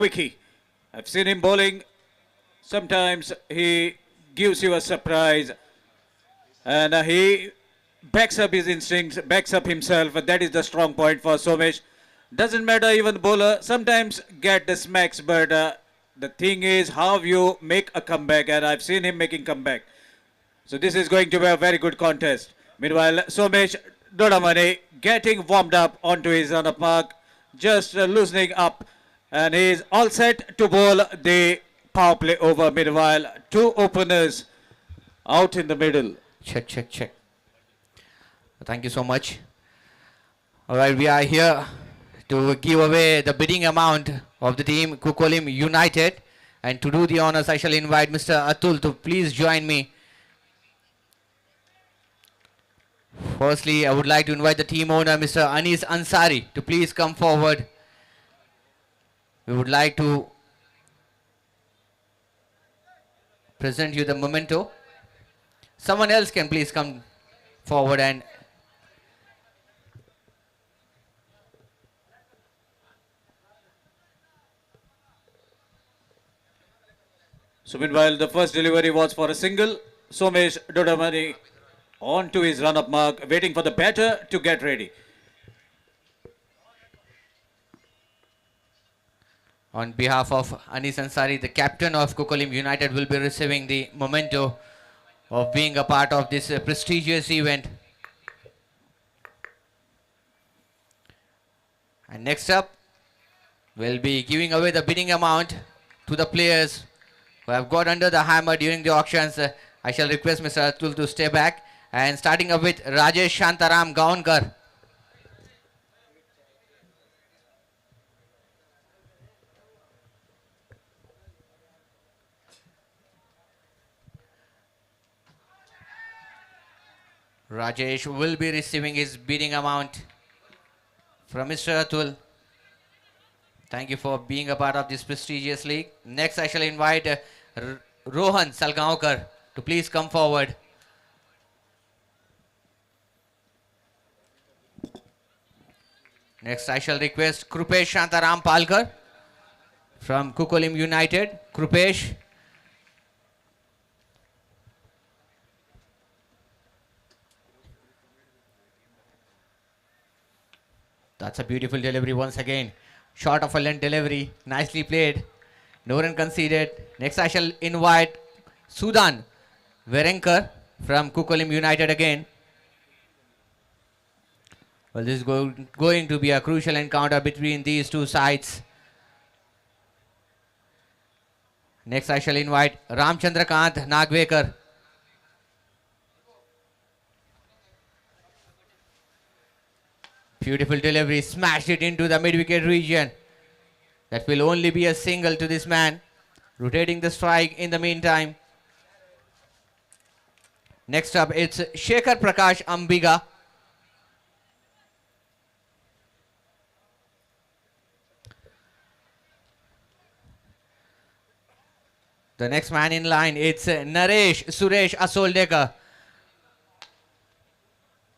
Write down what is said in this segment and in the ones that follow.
Wiki. I've seen him bowling. Sometimes he gives you a surprise and he backs up his instincts, backs up himself. That is the strong point for Somesh. Doesn't matter even bowler sometimes get the smacks, but the thing is how you make a comeback, and I've seen him making comeback. So this is going to be a very good contest. Meanwhile, Somesh Dodamani getting warmed up onto his run-up mark, just loosening up, and he is all set to bowl the power play over. Meanwhile, two openers out in the middle. Check. Thank you so much. All right, we are here to give away the bidding amount of the team Kukolim United. And to do the honors, I shall invite Mr. Atul to please join me. Firstly, I would like to invite the team owner, Mr. Anis Ansari, to please come forward. We would like to present you the memento. Someone else can please come forward and So meanwhile, the first delivery was for a single. Somesh Dodamani on to his run-up mark, waiting for the batter to get ready. on behalf of Anis Ansari, the captain of Kukolim United, will be receiving the memento of being a part of this prestigious event. And next up, we'll be giving away the bidding amount to the players who have got under the hammer during the auctions. I shall request Mr. Atul to stay back. And starting up with Rajesh Shantaram Gaonkar. Rajesh will be receiving his bidding amount from Mr. Atul. Thank you for being a part of this prestigious league. Next, I shall invite Rohan Salgaonkar to please come forward. Next, I shall request Krupesh Shantaram Palkar from Kukolim United. Krupesh. That's a beautiful delivery once again. Short of a length delivery. Nicely played. No run conceded. Next, I shall invite Sudan Verenkar from Kukolim United again. Well, this is going to be a crucial encounter between these two sides. Next, I shall invite Ramchandrakant Nagvekar. Beautiful delivery, smashed it into the mid-wicket region. That will only be a single to this man. Rotating the strike in the meantime. Next up, it's Shekhar Prakash Ambiga. The next man in line, it's Naresh Suresh Asoldekar.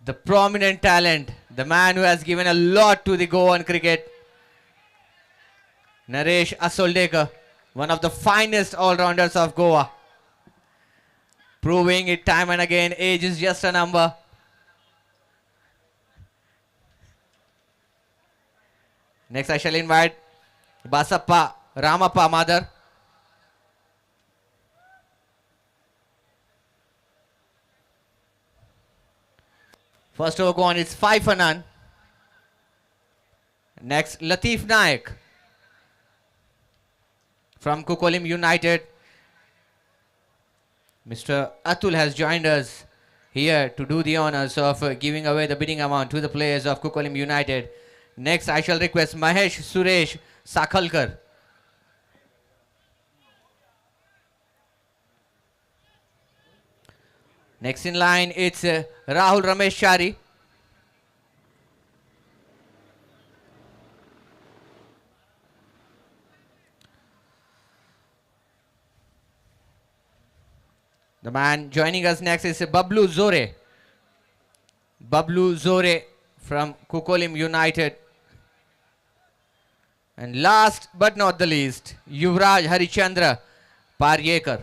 The prominent talent, the man who has given a lot to the Goan cricket. Naresh Asoldekar, one of the finest all-rounders of Goa. Proving it time and again, age is just a number. Next, I shall invite Basappa Ramappa Madar. First over gone, it's 5 for none. Next, Latif Naik from Kukolim United. Mr. Atul has joined us here to do the honors of giving away the bidding amount to the players of Kukolim United. Next, I shall request Mahesh Suresh Sakhalkar. Next in line, it's Rahul Ramesh Chari. The man joining us next is Bablu Zore. Bablu Zore from Kukolim United. And last but not the least, Yuvraj Harichandra Paryekar.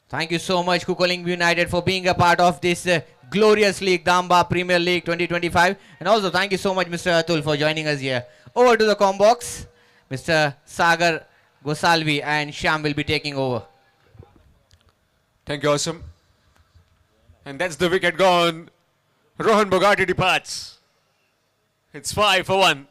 Thank you so much, Kukoling United, for being a part of this glorious league, Dambab Premier League 2025. And also, thank you so much, Mr. Atul, for joining us here. Over to the combox. Mr. Sagar Gosalvi and Sham will be taking over. Thank you, Awesome. And that's the wicket gone. Rohan Bogati departs. It's 5 for 1.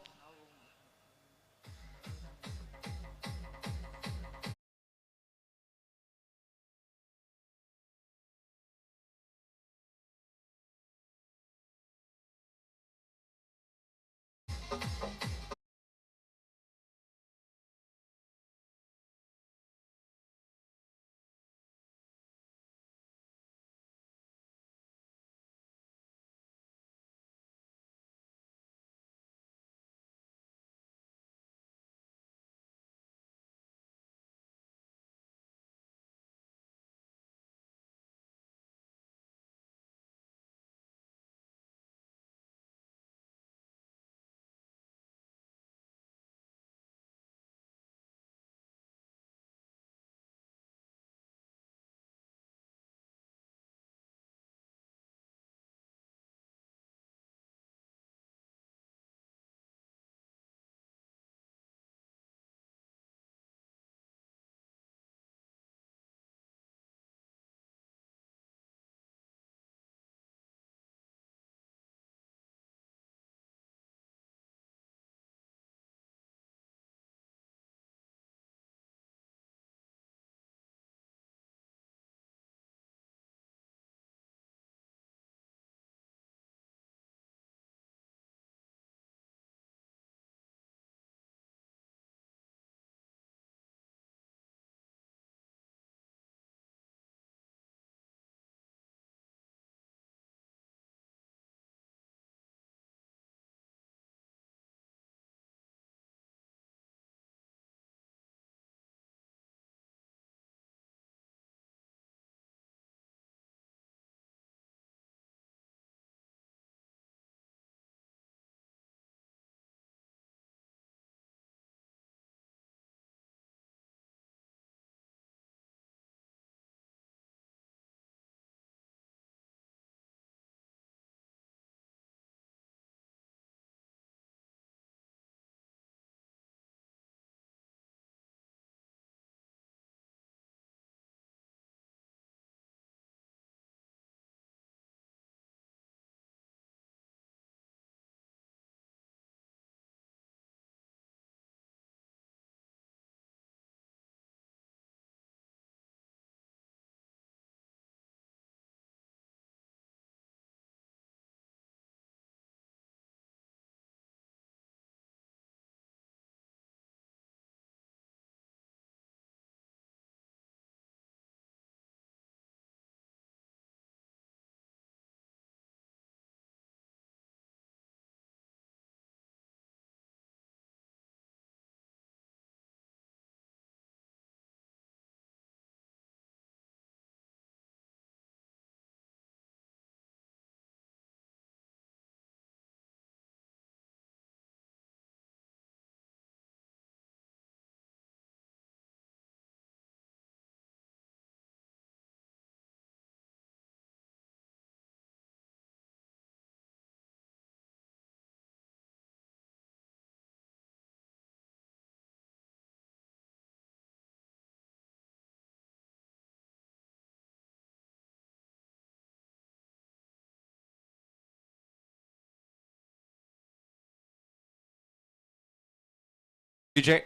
DJ.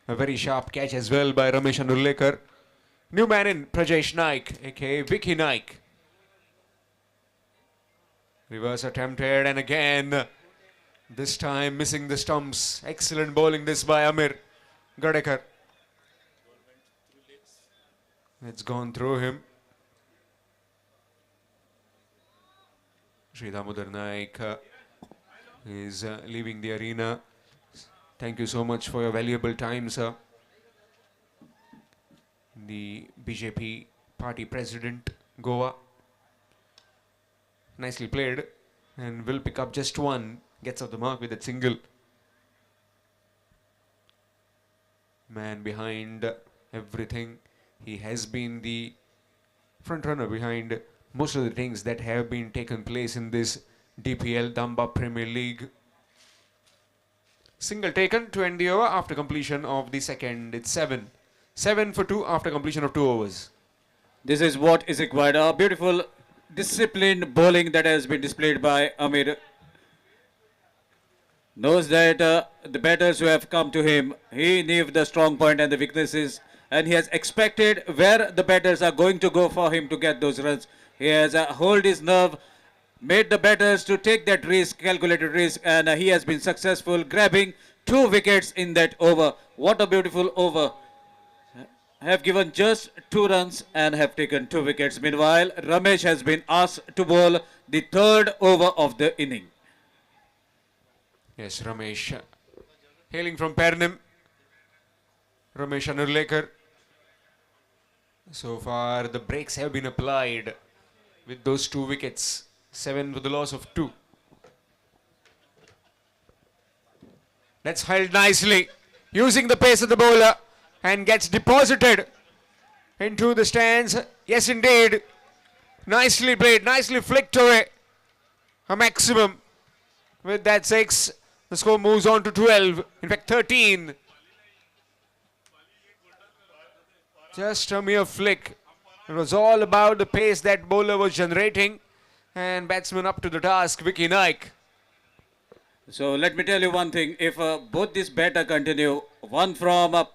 A very sharp catch as well by Ramesh Anurlekar. New man in Prajesh Naik, aka Vicky Naik. Reverse attempted and again, this time missing the stumps. Excellent bowling this by Amir Gadekar. It's gone through him. Sri Damodar Naik is leaving the arena. Thank you so much for your valuable time, sir. The BJP party president, Goa. Nicely played. And will pick up just one. Gets off the mark with that single. Man behind everything. He has been the front runner behind most of the things that have been taken place in this DPL Dambab Premier League. Single taken to end the over after completion of the second. It's 7. 7 for 2 after completion of 2 overs. This is what is required. A beautiful disciplined bowling that has been displayed by Amir. Knows that the batters who have come to him, he knew the strong point and the weaknesses, and he has expected where the batters are going to go for him to get those runs. He has hold his nerve, made the batters to take that risk, calculated risk, and he has been successful, grabbing 2 wickets in that over. What a beautiful over. Have given just 2 runs and have taken 2 wickets. Meanwhile, Ramesh has been asked to bowl the 3rd over of the inning. Yes, Ramesh. Hailing from Pernim. Ramesh Anurlekar. So far, the breaks have been applied with those 2 wickets. 7 with the loss of 2. That's held nicely. Using the pace of the bowler and gets deposited into the stands. Yes, indeed. Nicely played. Nicely flicked away. A maximum. With that 6, the score moves on to 12. In fact, 13. Just a mere flick. It was all about the pace that bowler was generating. And batsman up to the task, Vicky Naik. So let me tell you one thing. If both these batter continue, one from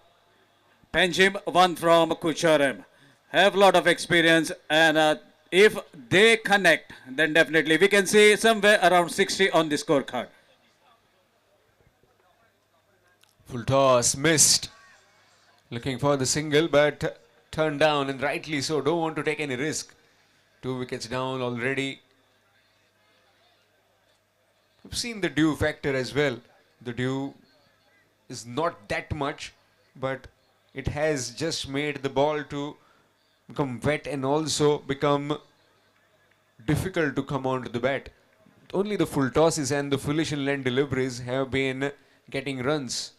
Panjim, one from Kucharam, have a lot of experience, and if they connect, then definitely we can see somewhere around 60 on the scorecard. Full toss, missed. Looking for the single, but turned down, and rightly so. Don't want to take any risk. 2 wickets down already. I've seen the dew factor as well. The dew is not that much, but it has just made the ball to become wet and also become difficult to come onto the bat. Only the full tosses and the foolish and land deliveries have been getting runs.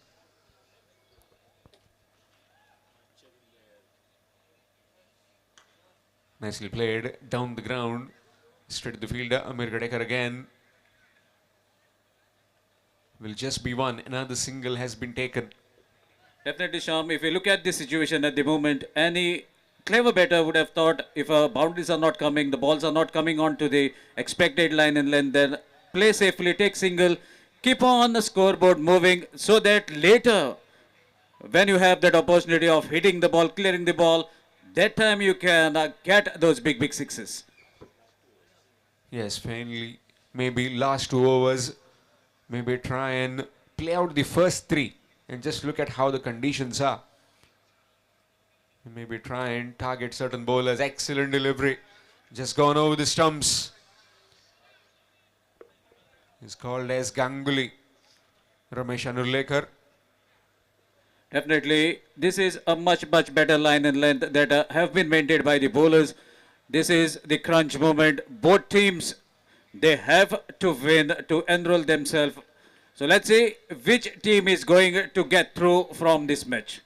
Nicely played down the ground. Straight to the fielder. Amir Gadekar again. Will just be one. Another single has been taken. Definitely, Sham, if you look at this situation at the moment, any clever batter would have thought if boundaries are not coming, the balls are not coming on to the expected line and length, then play safely, take single, keep on the scoreboard moving so that later, when you have that opportunity of hitting the ball, clearing the ball, that time you can get those big, big sixes. Yes, finally, maybe last 2 overs, maybe try and play out the first 3 and just look at how the conditions are. Maybe try and target certain bowlers. Excellent delivery. Just gone over the stumps. He's called as Ganguly. Ramesh Anurlekar. Definitely, this is a much, much better line and length that have been maintained by the bowlers. This is the crunch moment. Both teams, they have to win to enroll themselves. So let's see which team is going to get through from this match.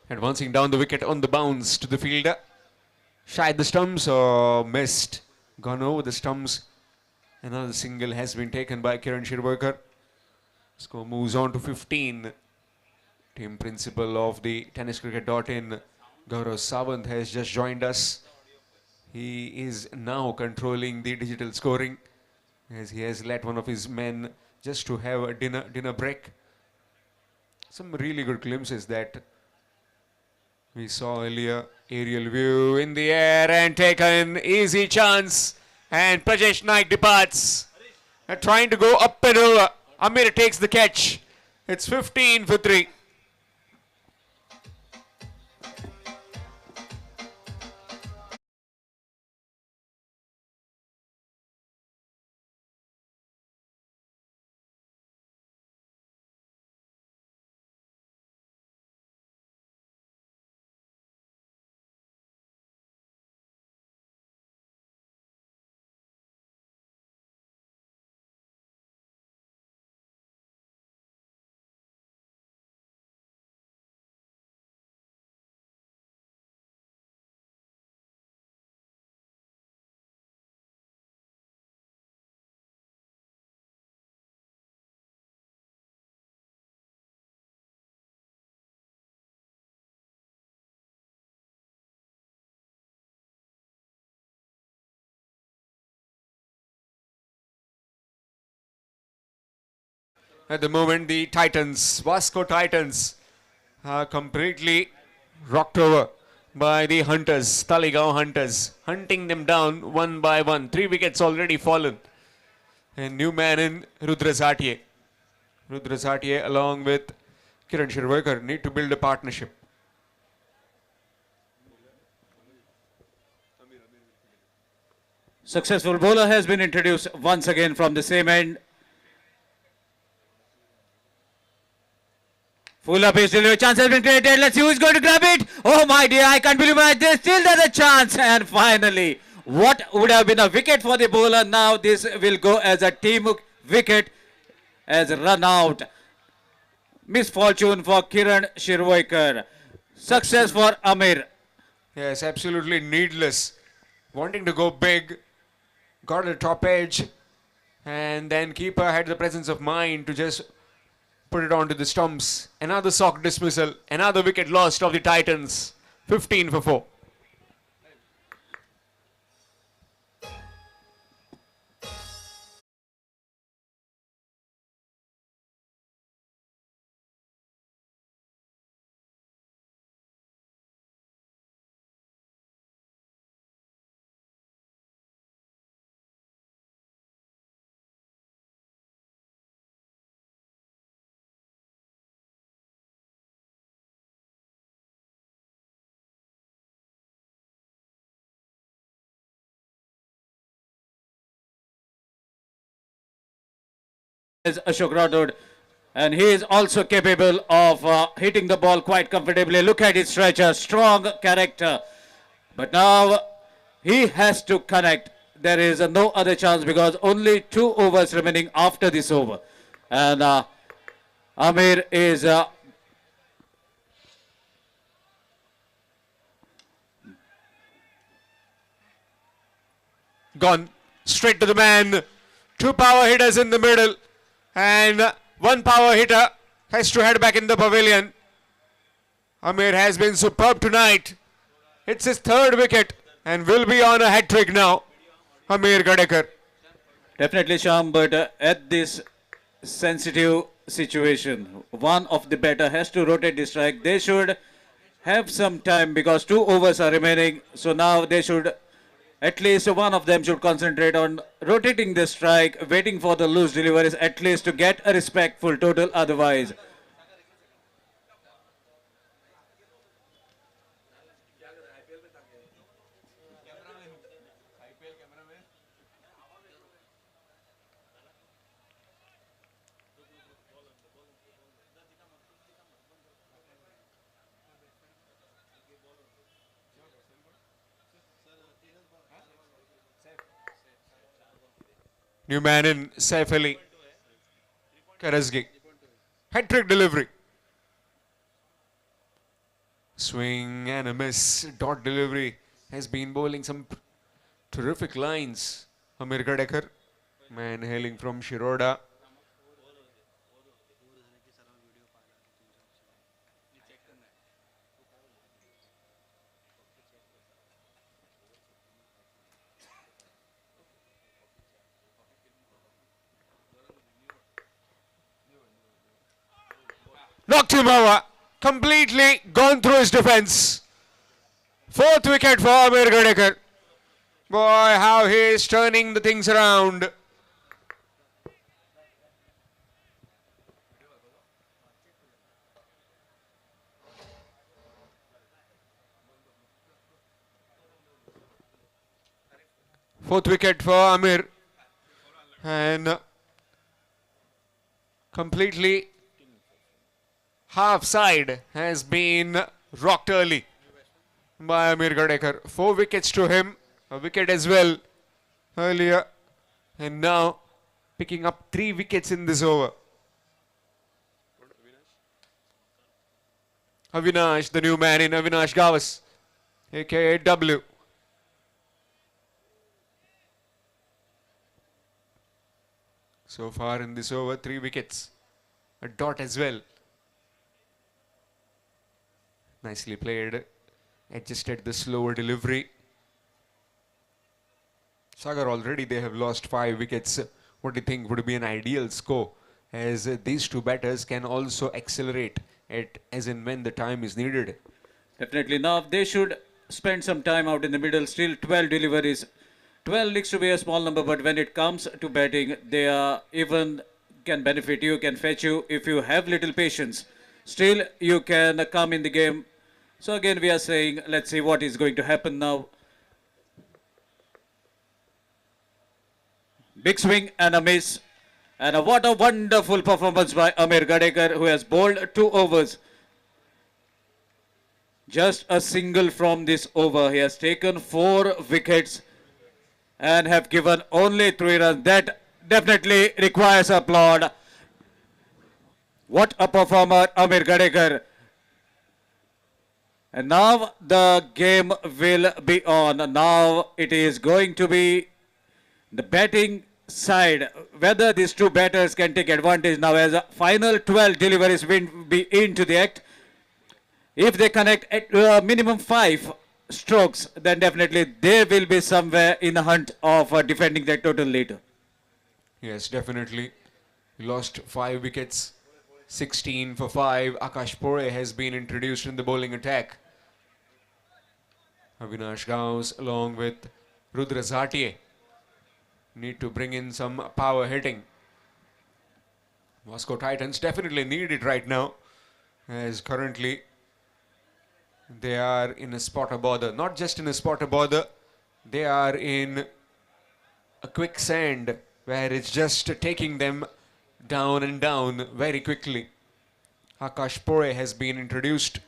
Advancing down the wicket on the bounce to the fielder. Shied the stumps or missed. Gone over the stumps. Another single has been taken by Kiran Shirvarkar. Score moves on to 15. Team principal of the TennisCricket.in, Gaurav Sawant, has just joined us. He is now controlling the digital scoring as he has let one of his men just to have a dinner break. Some really good glimpses that we saw earlier. Aerial view in the air and taken. Easy chance. And Prajesh Naik departs. Trying to go up and over. Amir takes the catch. It's 15 for 3. At the moment, the Titans, Vasco Titans, are completely rocked over by the Hunters, Taleigao Hunters, hunting them down one by one. 3 wickets already fallen. And new man in Rudra Zatia. Rudra Zatia along with Kiran Shirvakar need to build a partnership. Successful bowler has been introduced once again from the same end. Full up his delivery. Chance has been created. Let's see who's going to grab it. Oh my dear, I can't believe it. There's still there's a chance. And finally, what would have been a wicket for the bowler, now this will go as a team wicket as run out. Misfortune for Kiran Shirvaikar. Success for Amir. Yes, absolutely needless. Wanting to go big, got the top edge, and then keeper had the presence of mind to just put it onto the stumps. Another sock dismissal, another wicket lost of the Titans. 15 for 4. Is Ashok Rathod, and he is also capable of hitting the ball quite comfortably. Look at his stretcher, strong character. But now he has to connect. There is no other chance because only 2 overs remaining after this over. And Amir is Gone straight to the man. 2 power hitters in the middle, and 1 power hitter has to head back in the pavilion. Amir has been superb tonight. It's his 3rd wicket and will be on a hat trick now. Amir Gadekar. definitely Sham, but at this sensitive situation, one of the batter has to rotate the strike. They should have some time because 2 overs are remaining. So now they should, at least one of them should concentrate on rotating the strike, waiting for the loose deliveries at least to get a respectful total otherwise. New man in Saif Ali Karasgi. Hat trick delivery. Swing and a miss. Dot delivery. Has been bowling some terrific lines. Amir Gadekar. Man hailing from Shiroda. Knocked him over. Completely gone through his defense. 4th wicket for Amir Gadekar. Boy, how he is turning the things around. Fourth wicket for Amir. And completely half side has been rocked early by Amir Gadekar. 4 wickets to him, a wicket as well earlier, and now picking up 3 wickets in this over. Avinash, the new man in Avinash Gavas, aka W. So far in this over, 3 wickets, a dot as well. Nicely played, adjusted the slower delivery. Sagar, already they have lost 5 wickets. What do you think would be an ideal score as these two batters can also accelerate it as and when the time is needed. Definitely. Now they should spend some time out in the middle. Still 12 deliveries. 12 looks to be a small number, but when it comes to batting, they are even can benefit you, can fetch you if you have little patience. Still, you can come in the game. So again, we are saying, let's see what is going to happen now. Big swing and a miss. And what a wonderful performance by Amir Gadekar, who has bowled 2 overs. Just a single from this over. He has taken 4 wickets and have given only 3 runs. That definitely requires applaud. What a performer, Amir Gadekar. And now the game will be on. Now it is going to be the batting side. Whether these two batters can take advantage now, as a final 12 deliveries will be into the act. If they connect at minimum 5 strokes, then definitely they will be somewhere in the hunt of defending that total later. Yes, definitely. He lost 5 wickets. 16 for 5. Akash Pore has been introduced in the bowling attack. Avinash Gauss along with Rudra Zatiye need to bring in some power hitting. Vasco Titans definitely need it right now, as currently they are in a spot of bother. Not just in a spot of bother, they are in a quicksand where it's just taking them down and down very quickly. Akash Pore has been introduced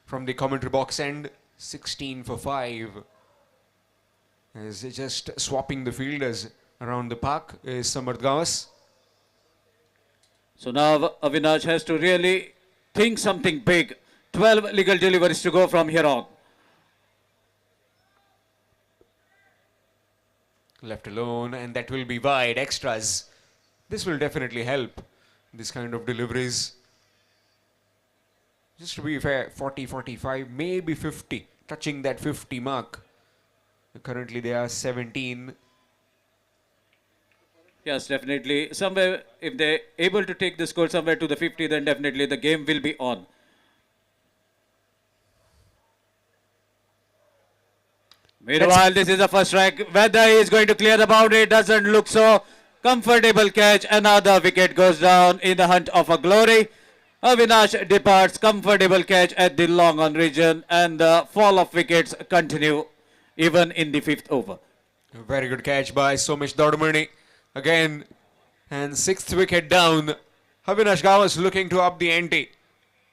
from the commentary box end. 16 for 5. As just swapping the fielders around the park is Samarth Gawas. So now Avinash has to really think something big. 12 legal deliveries to go from here on. Left alone, and that will be wide. Extras. This will definitely help. This kind of deliveries. Just to be fair, 40, 45, maybe 50. Touching that 50 mark. Currently they are 17. Yes, definitely. Somewhere, if they're able to take the score somewhere to the 50, then definitely the game will be on. Meanwhile, this is the first strike. Whether he is going to clear the boundary, doesn't look so. Comfortable catch. Another wicket goes down in the hunt of a glory. Avinash departs. Comfortable catch at the long on region, and the fall of wickets continue even in the 5th over. A very good catch by Somesh Dodmani. Again, and 6th wicket down. Avinash Gawas looking to up the ante.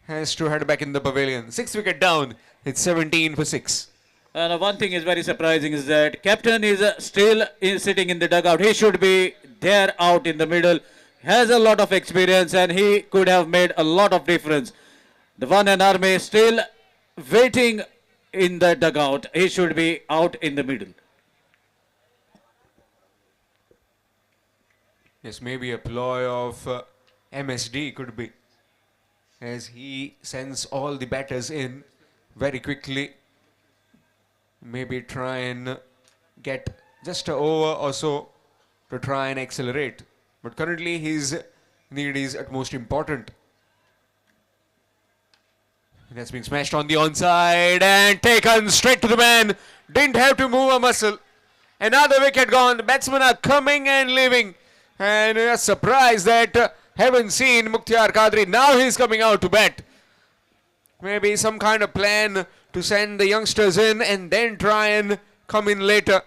Has to head back in the pavilion. 6th wicket down. It's 17 for 6. And one thing is very surprising is that captain is still sitting in the dugout. He should be there out in the middle. Has a lot of experience and he could have made a lot of difference. The one and army still waiting in the dugout. He should be out in the middle. Yes, maybe a ploy of MSD could be, as he sends all the batters in very quickly. Maybe try and get just an over or so to try and accelerate. But currently his need is at most important. That's been smashed on the onside and taken straight to the man. Didn't have to move a muscle. Another wicket gone. The batsmen are coming and leaving. And we are surprised that haven't seen Mukhtar Qadri. Now he's coming out to bat. Maybe some kind of plan to send the youngsters in and then try and come in later.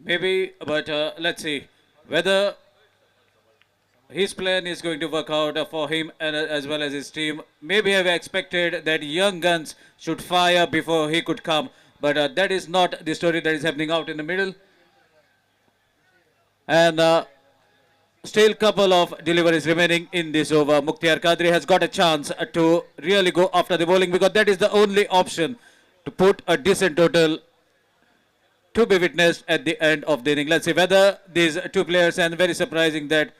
Maybe, but let's see whether his plan is going to work out for him and as well as his team. Maybe have expected that young guns should fire before he could come, but that is not the story that is happening out in the middle. And still couple of deliveries remaining in this over. Mukhtar Qadri has got a chance to really go after the bowling, because that is the only option to put a decent total to be witnessed at the end of the inning. Let's see whether these two players, and very surprising that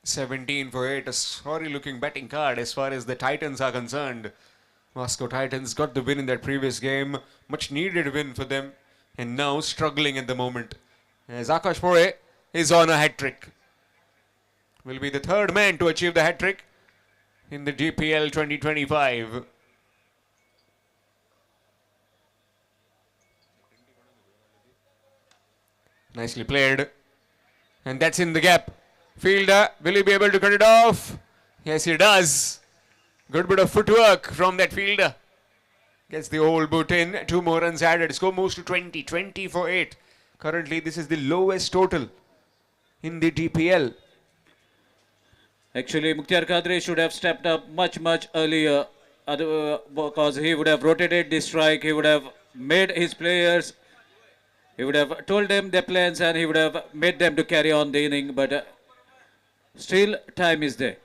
17 for 8, a sorry looking batting card as far as the Titans are concerned. Vasco Titans got the win in that previous game, much needed win for them, and now struggling at the moment as Akash Pore is on a hat-trick. Will be the third man to achieve the hat-trick in the GPL 2025. Nicely played. And that's in the gap. Fielder, will he be able to cut it off? Yes, he does. Good bit of footwork from that fielder. Gets the old boot in. 2 more runs added. Score moves to 20. 20 for 8. Currently, this is the lowest total in the DPL. Actually, Mukhtar Kadri should have stepped up much earlier, because he would have rotated the strike, he would have made his players, he would have told them their plans, and he would have made them to carry on the inning, but still time is there.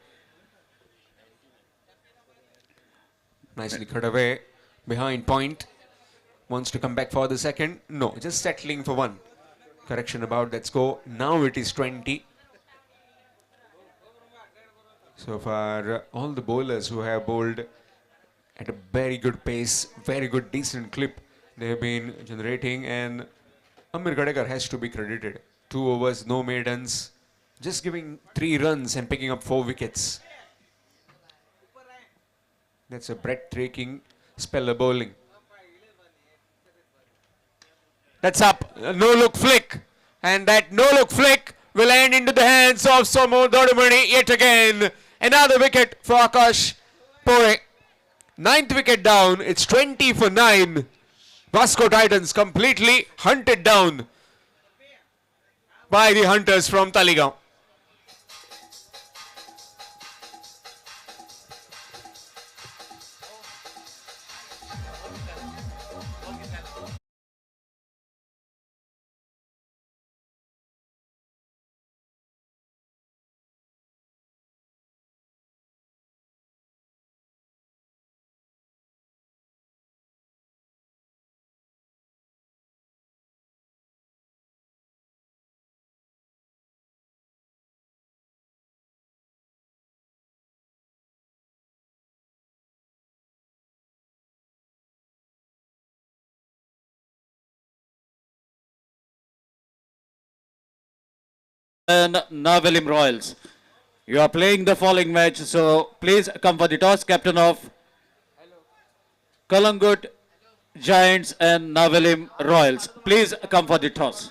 Nicely cut away behind point. Wants to come back for the second. No, just settling for one. Correction about that score. Now it is 20. So far, all the bowlers who have bowled at a very good pace, very good, decent clip, they have been generating, and Amir Gadekar has to be credited. 2 overs, no maidens, just giving 3 runs and picking up 4 wickets. That's a breathtaking spell of bowling. That's up, a no-look flick, and that no-look flick will end into the hands of Somo Dodumani yet again. Another wicket for Akash Pore. 9th wicket down. It's 20 for 9. Vasco Titans completely hunted down by the hunters from Taleigao. And Navelim Royals, you are playing the following match, so please come for the toss. Captain of Kalangut Giants and Navelim Royals, please come for the toss.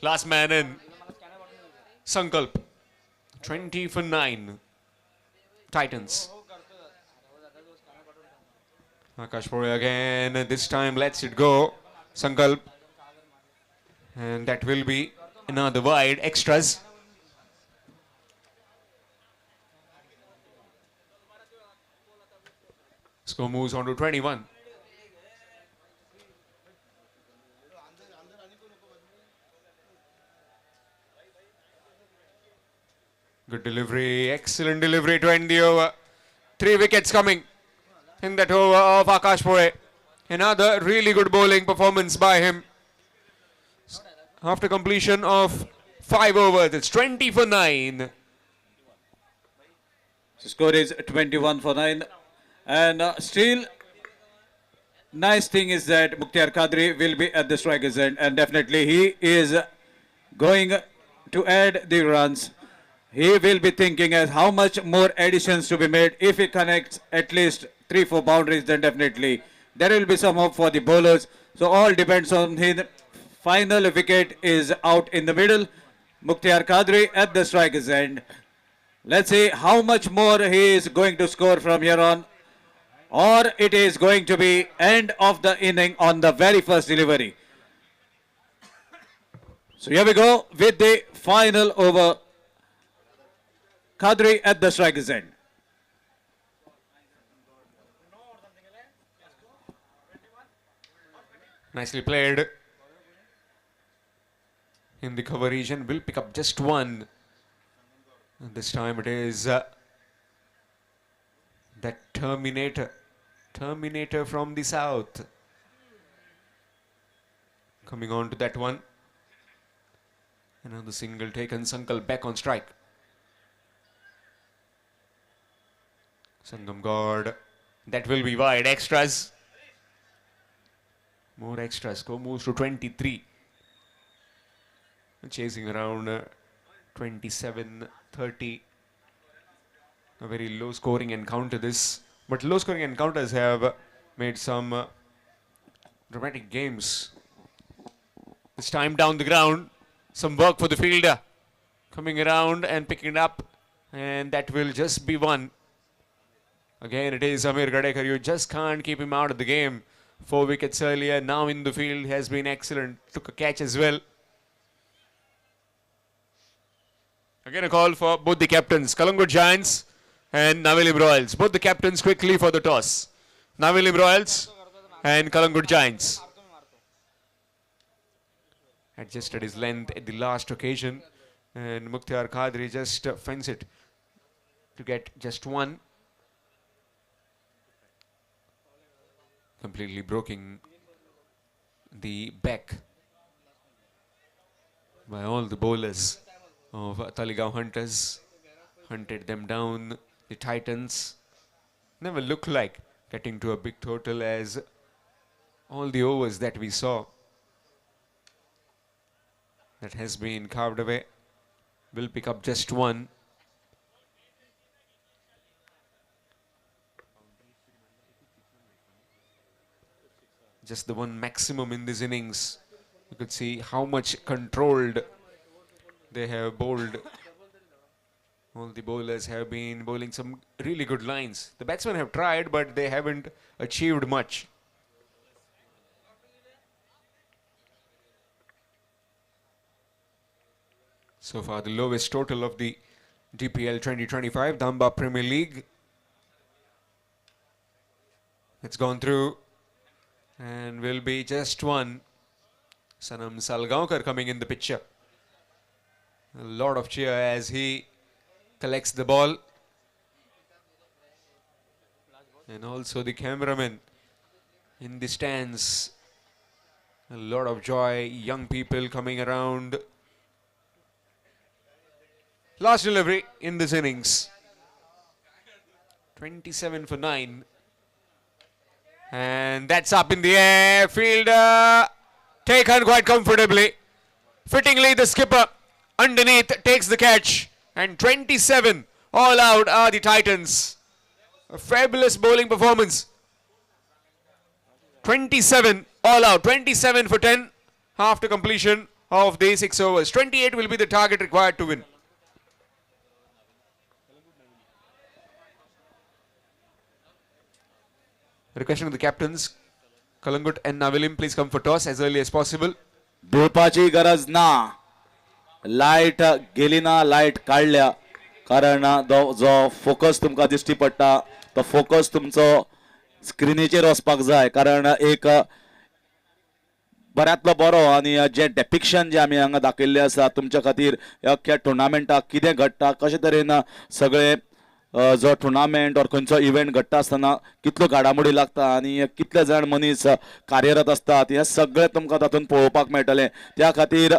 Last man in. Sankalp. 20 for 9. Titans. Akash Pore again. This time lets it go. Sankalp. And that will be another wide. Extras. Score moves on to 21. Good delivery, excellent delivery to end the over. 3 wickets coming in that over of Akash Pore. Another really good bowling performance by him. After completion of 5 overs, it's 20 for 9. The score is 21 for 9. And still, nice thing is that Mukhtar Kadri will be at the striker's end, and definitely he is going to add the runs. He will be thinking as how much more additions to be made. If he connects at least 3-4 boundaries, then definitely there will be some hope for the bowlers. So all depends on his final wicket is out in the middle. Mukhtar Kadri at the striker's end. Let's see how much more he is going to score from here on, or it is going to be end of the inning on the very first delivery. So here we go with the final over. Kadri at the striker's end. Nicely played. In the cover region, will pick up just 1. And this time it is that Terminator from the south. Coming on to that one. Another single taken. Sankal back on strike. Sangam God. That will be wide. Extras. More extras. Score moves to 23. chasing around 27-30. A very low scoring encounter this, but low scoring encounters have made some dramatic games. This time down the ground, some work for the fielder, coming around and picking it up, and that will just be one. Again, it is Amir Gadekar. You just can't keep him out of the game. 4 wickets earlier, now in the field, has been excellent. Took a catch as well. Again, a call for both the captains, Collingwood Giants and Navelim Royals. Both the captains quickly for the toss. Navelim Royals and Collingwood Giants. Adjusted his length at the last occasion, and Mukhtar Qadri just fence it to get just one. Completely broken the back by all the bowlers of Taleigao Hunters. Hunted them down. The Titans never looked like getting to a big total, as all the overs that we saw that has been carved away will pick up just one. Just the one maximum in this innings. You could see how much controlled they have bowled. All the bowlers have been bowling some really good lines. The batsmen have tried, but they haven't achieved much. So far, the lowest total of the DPL 2025 Dambab Premier League. It's gone through and will be just one. Sanam Salgaonkar coming in the picture. A lot of cheer as he collects the ball. And also the cameraman in the stands. A lot of joy, young people coming around. Last delivery in this innings. 27 for 9. And that's up in the air. Fielder taken quite comfortably. Fittingly, the skipper underneath takes the catch. And 27 all out are the Titans. A fabulous bowling performance. 27 all out. 27 for 10 after completion of the 6 overs. 28 will be the target required to win. Requesting the captains, Collingwood and Navelim, please come for toss as early as possible. धुळपाची गरज ना. Light गेली ना, light काढल्या, कारण जो focus तुमका दिश्टी पडटा तो फोकस तुमचो स्क्रीनीचेर वचपाक जाय, कारण एक बऱ्यांतलो बरो आणि जे डेपिक्शन जे आमी हांगा दाखयल्ले आसा तुमच्या खातीर अख्ख्या टुर्नामेंटाक कितें घडटा, कशे तरेन सगळे जो टुर्नामेंट और खंयचो इव्हेंट घडटा आसतना कितल्यो घडामोडी लागता आनी कितले जाण मनीस कार्यरत असतात, हे सगळें तुमकां तातूंत पळोवपाक मेळटलें. त्या खातीर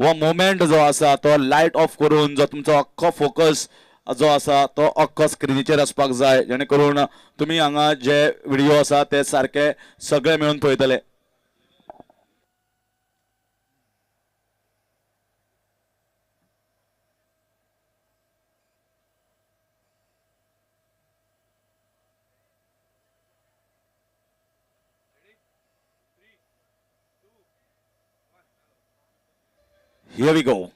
हो मोमेंट जो आसा तो लायट ऑफ करून जो तुमचो अख्खो फोकस जो आसा तो अख्खो स्क्रीनीचेर आसपाक जाय, जेणे करून तुमी हांगा जे व्हिडिओ आसा ते सारके सगळे मेळून पळयतले. Here we go.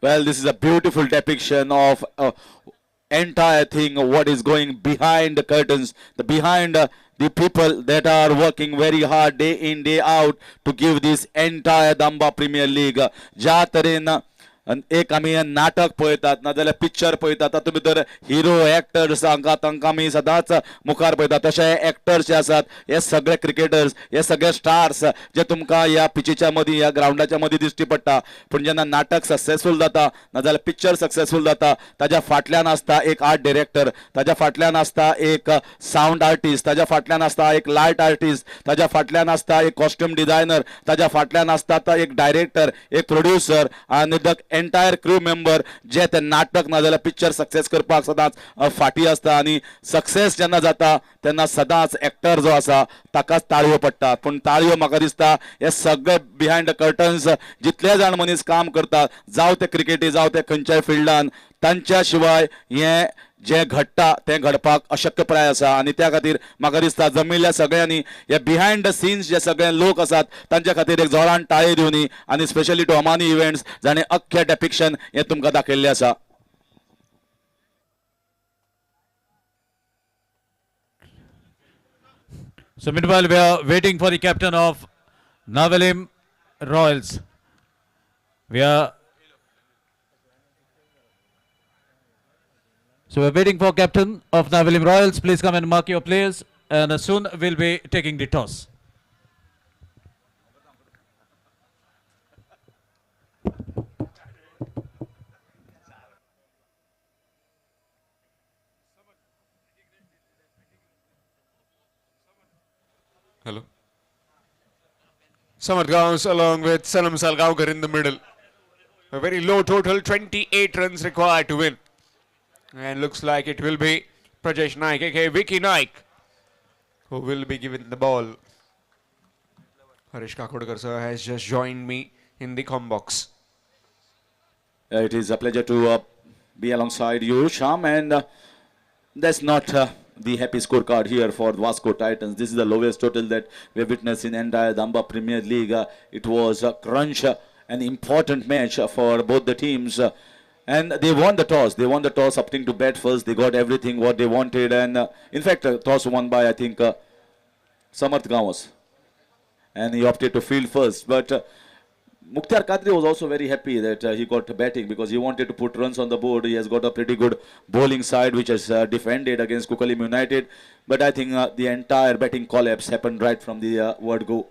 Well, this is a beautiful depiction of entire thing, what is going behind the curtains, the behind the people that are working very hard day in day out to give this entire Dambab Premier League. ज्या तरेन एक आमी नाटक पळयतात नाजाल्यार picture पळयतात तातूंत भितर हिरो एक्टर्स तांकां आमी सदांच मुखार पळयतात तशे एक्टर्स जे आसात हे सगळे क्रिकेटर्स हे सगळे स्टार्स जे तुमकां ह्या पिचीच्या मदीं ह्या ग्राउंडाच्या मदीं दिश्टी पडटा पूण जेन्ना नाटक सक्सेसफूल जाता नाजाल्यार पिक्चर सक्सेसफूल जाता ताज्या फाटल्यान आसता एक आर्ट डिरेक्टर ताज्या फाटल्यान आसता एक सावंड आर्टिस्ट ताज्या फाटल्यान आसता एक लायट आर्टिस्ट ताज्या फाटल्यान आसता एक कॉस्ट्यूम डिझायनर ताज्या फाटल्यान आसता एक डायरेक्टर एक प्रोड्युसर आनी द एंटायर क्रू मेंबर जे ते नाटक नाजाल्यार पिक्चर सक्सेस करपाक सदांच फाटी आसता आनी सक्सेस जेन्ना जाता तेन्ना सदांच एक्टर जो आसा ताकाच ताळयो पडटात पूण ताळयो म्हाका दिसता हे सगळे बिहायंड द कर्टन्स जितले जाण मनीस काम करतात जावं ते क्रिकेटी जावं ते खंयच्याय फिल्डान तांच्या शिवाय हे जे घडटा ते घडपाक अशक्यप्राय आसा आनी त्या खातीर म्हाका दिसता जमिल्ल्या सगळ्यांनी हे बिहायंड द सीन्स जे सगळे लोक आसात तांच्या खातीर एक जोरान ताळे दिवनी आनी स्पेशली टॉमानी इव्हेंट्स जाणें अख्खे डेपिक्शन हे तुमकां दाखयल्लें आसा. So meanwhile, we are waiting for the captain of Navalim Royals. So we're waiting for captain of Navalim Royals. Please come and mark your players, and soon we'll be taking the toss. Hello. Samad Gaus along with Sanam Salgaonkar in the middle. A very low total, 28 runs required to win. And looks like it will be Prajesh Naik, aka Vicky Naik, who will be given the ball. Harish Kakodkar sir has just joined me in the com box. It is a pleasure to be alongside you, Sham, and that's not the happy scorecard here for Vasco Titans. This is the lowest total that we have witnessed in entire Dambab Premier League. It was a crunch, an important match for both the teams. And they won the toss. They won the toss, opting to bat first. They got everything what they wanted. And in fact, toss won by, I think, Samarth Gawas. And he opted to field first. But Mukhtar Kadri was also very happy that he got batting because he wanted to put runs on the board. He has got a pretty good bowling side which has defended against Kukalim United. But I think the entire batting collapse happened right from the word go.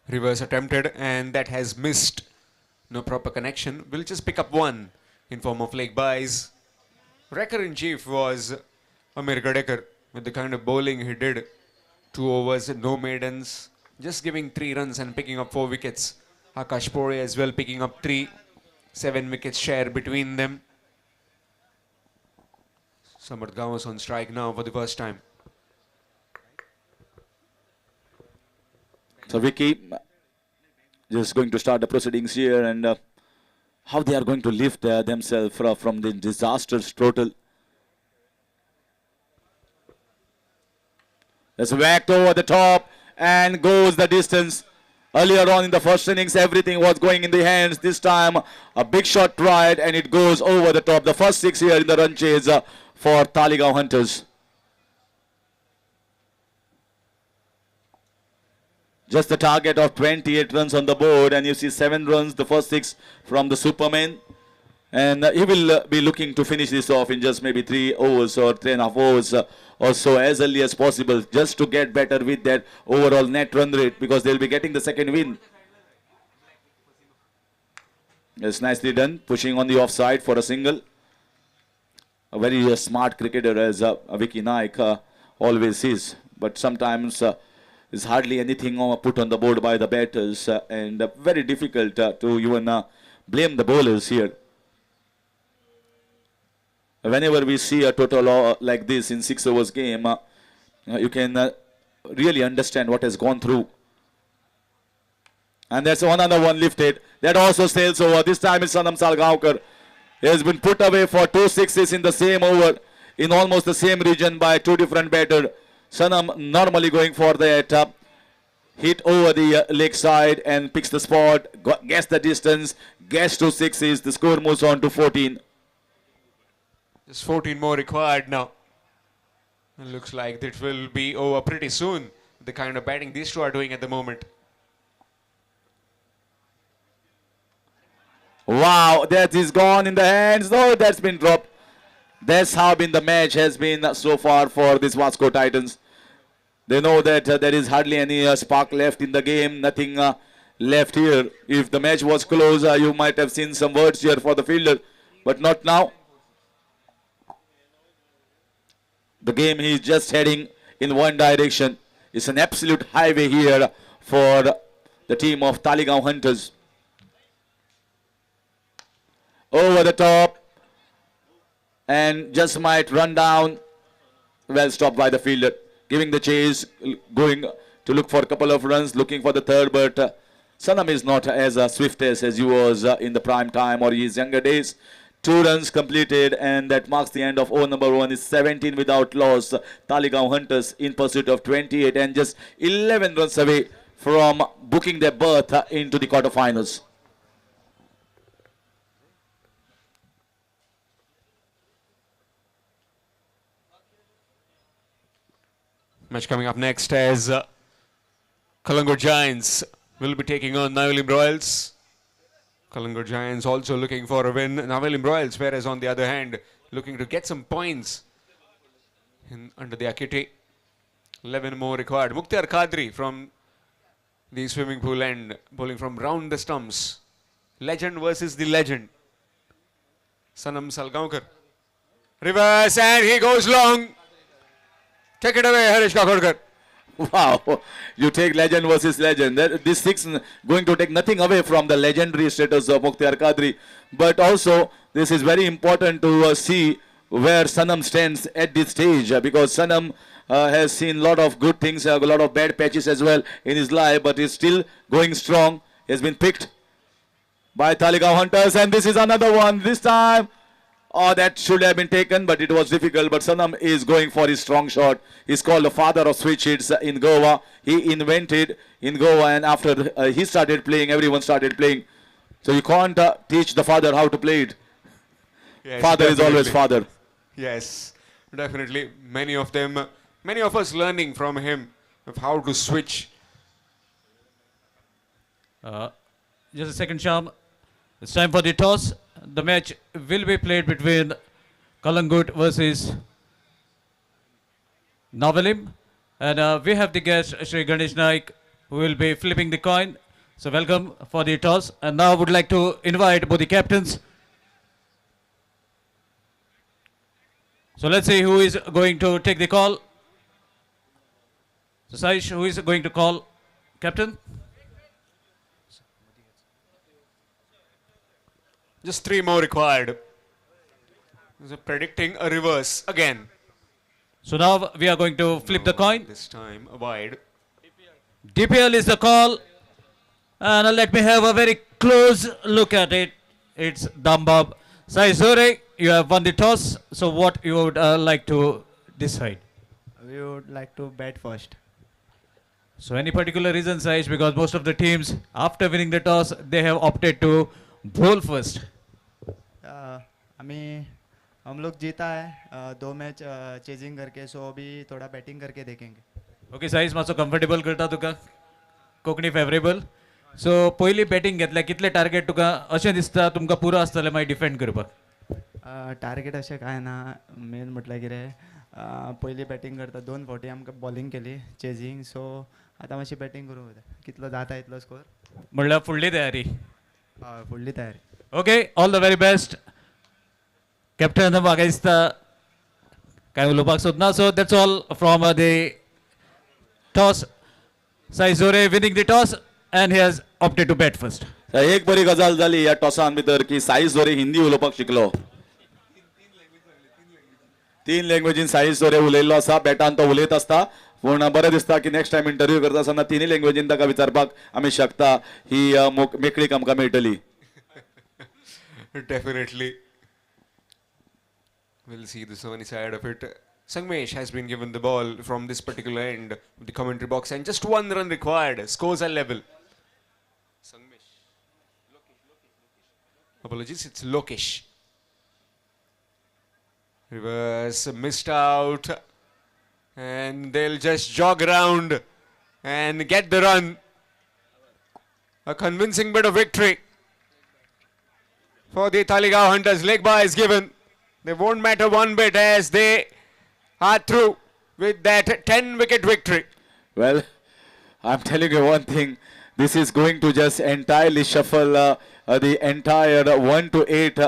Reverse attempted and that has missed. No proper connection. We'll just pick up one in form of leg buys. Wrecker in chief was Amir Gadekar with the kind of bowling he did. 2 overs, no maidens, just giving 3 runs and picking up 4 wickets. Akash Pore as well picking up 3, 7 wickets share between them. Samarth Gawas on strike now for the first time. So Vicky just going to start the proceedings here, and how they are going to lift themselves from the disastrous total. It's whacked over the top and goes the distance. Earlier on in the first innings, everything was going in the hands. This time, a big shot tried and it goes over the top. The first 6 here in the run chase for Taleigao Hunters. Just the target of 28 runs on the board, and you see 7 runs, the first 6 from the Superman. And he will be looking to finish this off in just maybe 3 overs or 3.5 overs or so as early as possible, just to get better with that overall net run rate, because they'll be getting the second win. It's nicely done, pushing on the offside for a single. A very smart cricketer as Vicky Naik always is, but sometimes is hardly anything put on the board by the batters, and very difficult to even blame the bowlers here. Whenever we see a total like this in 6 overs game, you can really understand what has gone through. And that's another one lifted. That also sails over. This time it's Sanam Salgaonkar. He has been put away for 2 sixes in the same over, in almost the same region by 2 different batters. Sanam normally going for that hit over the leg side and picks the spot, guess the distance, guess to sixes. The score moves on to 14. Just 14 more required now. It looks like it will be over pretty soon. The kind of batting these two are doing at the moment. Wow, that is gone in the hands. No, that's been dropped. That's how been the match has been so far for this Vasco Titans. They know that there is hardly any spark left in the game. Nothing left here. If the match was close, you might have seen some words here for the fielder, but not now. The game is just heading in one direction. It's an absolute highway here for the team of Taleigao Hunters. Over the top and just might run down. Well stopped by the fielder. Giving the chase, going to look for a couple of runs, looking for the third, but Sanam is not as swift as he was in the prime time or his younger days. 2 runs completed, and that marks the end of over number 1. Is 17 without loss. Taleigao Hunters in pursuit of 28 and just 11 runs away from booking their berth into the quarterfinals. Match coming up next as Kalangur Giants will be taking on Navelim Royals. Kalangur Giants also looking for a win. Navelim Royals, whereas on the other hand, looking to get some points under the Akiti. 11 more required. Mukhtar Kadri from the swimming pool end, bowling from round the stumps. Legend versus the legend. Sanam Salgaonkar. Reverse, and he goes long. Take it away, Harish Kakorkar. Wow, you take legend versus legend. This 6 going to take nothing away from the legendary status of Mukhtar Kadri. But also, this is very important to see where Sanam stands at this stage, because Sanam has seen a lot of good things, a lot of bad patches as well in his life, but is still going strong. He has been picked by Taleigao Hunters, and this is another one. This time, oh, that should have been taken, but it was difficult. But Sanam is going for his strong shot. He's called the father of switch hits in Goa. He invented in Goa, and after he started playing, everyone started playing. So you can't teach the father how to play it. Yes, Father is always definitely. father. Yes, definitely. Many of us learning from him of how to switch. Just a second, Sham. It's time for the toss. The match will be played between Kalangut versus Navelim. And we have the guest, Shri Ganesh Naik, who will be flipping the coin. So welcome for the toss. And now I would like to invite both the captains. So let's see who is going to take the call. So Saish, who is going to call? Captain? Just 3 more required. So predicting a reverse again. So now we are going to flip the coin. This time wide. DPL is the call. And let me have a very close look at it. It's Dambab. Sai Zore, you have won the toss. So what you would like to decide? We would like to bat first. So any particular reason, Saish? Because most of the teams, after winning the toss, they have opted to bowl first. हम लोग जीता है 2 match chasing करके, सो अभी थोड़ा batting करके देखेंगे. Okay size मातसो कम्फर्टेबल करता तुका कोंकणी फेवरेबल. सो पयली बॅटिंग घेतल्या कितले टार्गेट तुका अशें दिसता तुमकां पुरो आसतले मागीर डिफेंड करपाक? टार्गेट अशें काय ना. मेन म्हटल्यार कितें पयली बॅटिंग करता 2 फावटी आमकां बॉलिंग केली चेजिंग, सो आतां मातशी बॅटिंग करूंक जाय. कितलो जाता इतलो स्कोर. म्हणल्यार फुडली तयारी. फुडली तयारी. Okay, all the very best. Captain म्हाका दिसता काय उलोवपाक सोदना. So that's all from the toss. Sai Jore winning the toss and he has opted to bat first. एक बरी गजाल जाली या टॉसान भितर की साईश जोरे हिंदी उलोवपाक शिकलो. 3 लँग्वेजीन साईश जोरे उलयल्लो आसा. बॅटान तो उलयत आसता, पूण बरें दिसता की नेक्स्ट टायम इंटरव्यू करता आसतना 3 लँग्वेजीन ताका विचारपाक आमी शकता. ही मेकळीक आमकां मेळटली. Definitely. We'll see the sunny side of it. Sangmesh has been given the ball from this particular end of the commentary box, and just 1 run required. Scores are level. Sangmesh. Apologies, it's Lokesh. Reverse, missed out. And they'll just jog around and get the run. A convincing bit of victory for the Taleigao Hunters. Leg bar is given. They won't matter one bit as they are through with that 10-wicket victory. Well, I'm telling you one thing. This is going to just entirely shuffle the entire 1 to 8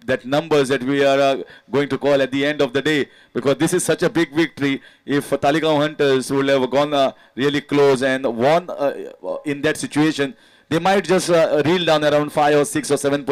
that numbers that we are going to call at the end of the day, because this is such a big victory. If Taleigao Hunters would have gone really close and won in that situation, they might just reel down around 5 or 6 or 7 positions.